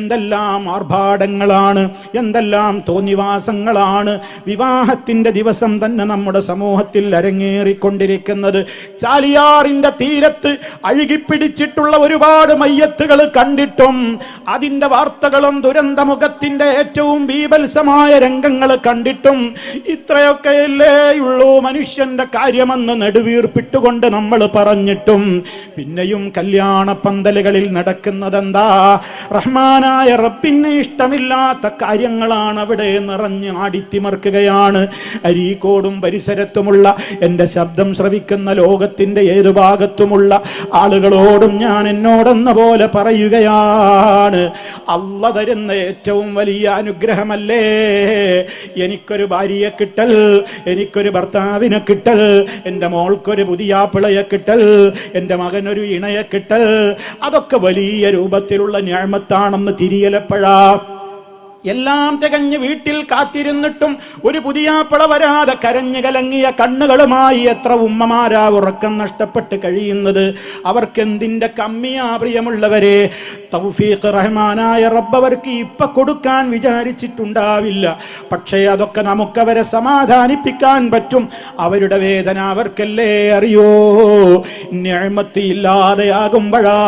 എന്തെല്ലാം ആർഭാടങ്ങളാണ്, എന്തെല്ലാം തോന്നിവാസങ്ങളാണ് വിവാഹത്തിന്റെ ദിവസം തന്നെ നമ്മുടെ സമൂഹത്തിൽ അരങ്ങേറിക്കൊണ്ടിരിക്കുന്നത്. ചാലിയാറിന്റെ തീരത്ത് അഴുകിപ്പിടിച്ചിട്ടുള്ള ഒരുപാട് മയ്യത്തുകൾ കണ്ടിട്ടും അതിന്റെ വാർത്തകളും ദുരന്തമുഖത്തിന്റെ ഏറ്റവും ബീഭത്സമായ രംഗങ്ങൾ കണ്ടിട്ടും ഇത്രയൊക്കെയല്ലേയുള്ളൂ മനുഷ്യന്റെ കാര്യമെന്ന് നെടുവീർപ്പിട്ടുകൊണ്ട് നമ്മൾ പറഞ്ഞിട്ടും പിന്നെയും കല്യാണ പന്തലുകളിൽ നടക്കുന്നതെന്താ? റഹ്മാനായ റബ്ബിന് ഇഷ്ടമില്ലാത്ത കാര്യങ്ങളാണ് അവിടെ നിറഞ്ഞ് ആടിത്തിമർക്കുകയാണ്. അരീക്കോടും പരിസരത്തുമുള്ള എൻ്റെ ശബ്ദം ശ്രവിക്കുന്ന ലോകത്തിൻ്റെ ഏതു ഭാഗത്തുമുള്ള ആളുകളോടും ഞാൻ എന്നോടെന്ന പോലെ പറയുകയാണ്, അള്ള തരുന്ന ഏറ്റവും വലിയ അനുഗ്രഹമല്ലേ എനിക്കൊരു ഭാര്യയെ കിട്ടൽ, എനിക്കൊരു ഭർത്താവിനെ കിട്ടൽ, എൻ്റെ മോൾക്കൊരു പുതിയാപ്പിളയെ കിട്ടൽ, എൻ്റെ മകനൊരു ഇണയെ കിട്ടൽ. അതൊക്കെ വലിയ രൂപത്തിലുള്ള നിഅമത്താണെന്ന് തിരിയലപ്പോഴാ. എല്ലാം തികഞ്ഞ് വീട്ടിൽ കാത്തിരുന്നിട്ടും ഒരു പുതിയാപ്പിള വരാതെ കരഞ്ഞു കലങ്ങിയ കണ്ണുകളുമായി എത്ര ഉമ്മമാരാ ഉറക്കം നഷ്ടപ്പെട്ട് കഴിയുന്നത്. അവർക്കെന്തിൻ്റെ കമ്മിയാ പ്രിയമുള്ളവരെ? തൗഫീഖ് റഹ്മാനായ റബ്ബ് അവർക്ക് ഇപ്പൊ കൊടുക്കാൻ വിചാരിച്ചിട്ടുണ്ടാവില്ല. പക്ഷേ അതൊക്കെ നമുക്കവരെ സമാധാനിപ്പിക്കാൻ പറ്റും. അവരുടെ വേദന അവർക്കല്ലേ അറിയോ. നിഅമത്ത് ഇല്ലാതെയാകുമ്പോഴാ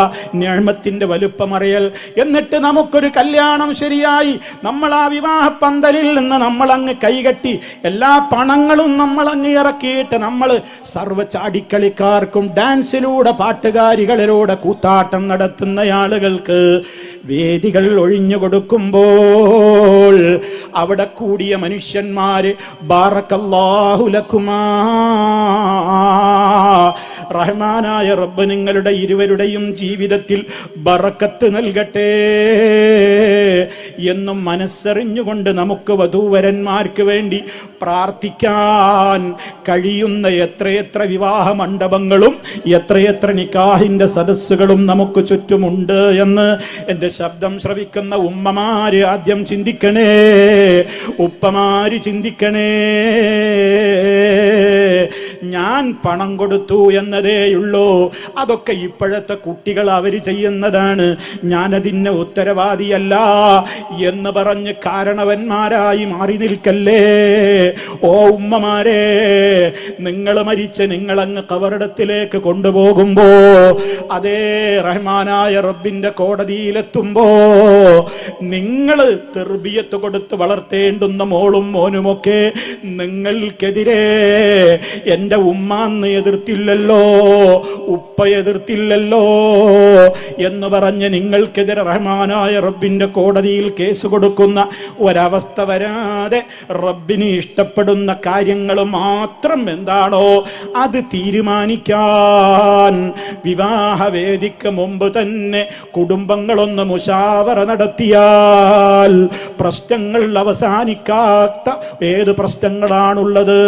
നിഅമത്തിന്റെ വലുപ്പമറിയൽ. എന്നിട്ട് നമുക്കൊരു കല്യാണം ശരിയായി നമ്മൾ ആ വിവാഹ പന്തലിൽ നിന്ന് നമ്മളങ്ങ് കൈകെട്ടി എല്ലാ പണങ്ങളും നമ്മളങ്ങ് ഇറക്കിയിട്ട് നമ്മൾ സർവ്വ ചാടിക്കളിക്കാർക്കും ഡാൻസിലൂടെ പാട്ടുകാരികളിലൂടെ കൂത്താട്ടം നടത്തുന്ന ആളുകൾക്ക് വേദികൾ ഒഴിഞ്ഞു കൊടുക്കുമ്പോൾ അവിടെ കൂടിയ മനുഷ്യന്മാര് ബാറക്കല്ലാഹു ലക്കുമാ, റഹ്മാനായ റബ്ബ് നിങ്ങളുടെ ഇരുവരുടെയും ജീവിതത്തിൽ ബറക്കത്ത് നൽകട്ടെ എന്നും മനസ്സറിഞ്ഞുകൊണ്ട് നമുക്ക് വധൂവരന്മാർക്ക് വേണ്ടി പ്രാർത്ഥിക്കാൻ കഴിയുന്ന എത്രയെത്ര വിവാഹ മണ്ഡപങ്ങളും എത്രയെത്ര നിക്കാഹിന്റെ സദസ്സുകളും നമുക്ക് ചുറ്റുമുണ്ട് എന്ന് എൻ്റെ ശബ്ദം ശ്രവിക്കുന്ന ഉമ്മമാര് ആദ്യം ചിന്തിക്കണേ, ഉപ്പമാര് ചിന്തിക്കണേ. ഞാൻ പണം കൊടുത്തു എന്നതേയുള്ളൂ, അതൊക്കെ ഇപ്പോഴത്തെ കുട്ടികൾ അവർ ചെയ്യുന്നതാണ്, ഞാനതിന് ഉത്തരവാദിയല്ല എന്ന് പറഞ്ഞ് കാരണവന്മാരായി മാറി നിൽക്കല്ലേ. ഓ ഉമ്മമാരെ, നിങ്ങൾ മരിച്ച് നിങ്ങളങ്ങ് കബറിടത്തിലേക്ക് കൊണ്ടുപോകുമ്പോ അതേ റഹ്മാനായ റബ്ബിന്റെ കോടതിയിലെത്തുമ്പോ നിങ്ങൾ തെർബിയത്ത് കൊടുത്ത് വളർത്തേണ്ടുന്ന മോളും മോനുമൊക്കെ നിങ്ങൾക്കെതിരെ എൻ്റെ ഉമ്മാന്ന് എതിർത്തില്ലല്ലോ, ഉപ്പ എതിർത്തില്ലല്ലോ എന്ന് പറഞ്ഞ് നിങ്ങൾക്കെതിരെ റഹ്മാനായ റബ്ബിന്റെ കോടതിയിൽ കേസ് കൊടുക്കുന്ന ഒരവസ്ഥ വരാതെ റബ്ബിന് ഇഷ്ടപ്പെടുന്ന കാര്യങ്ങൾ മാത്രം എന്താണോ അത് തീരുമാനിക്കാൻ വിവാഹവേദിക്ക് മുമ്പ് തന്നെ കുടുംബങ്ങളൊന്ന് മുശാവറ നടത്തിയാൽ പ്രശ്നങ്ങൾ അവസാനിക്കാത്ത ഏത് പ്രശ്നങ്ങളാണുള്ളത്?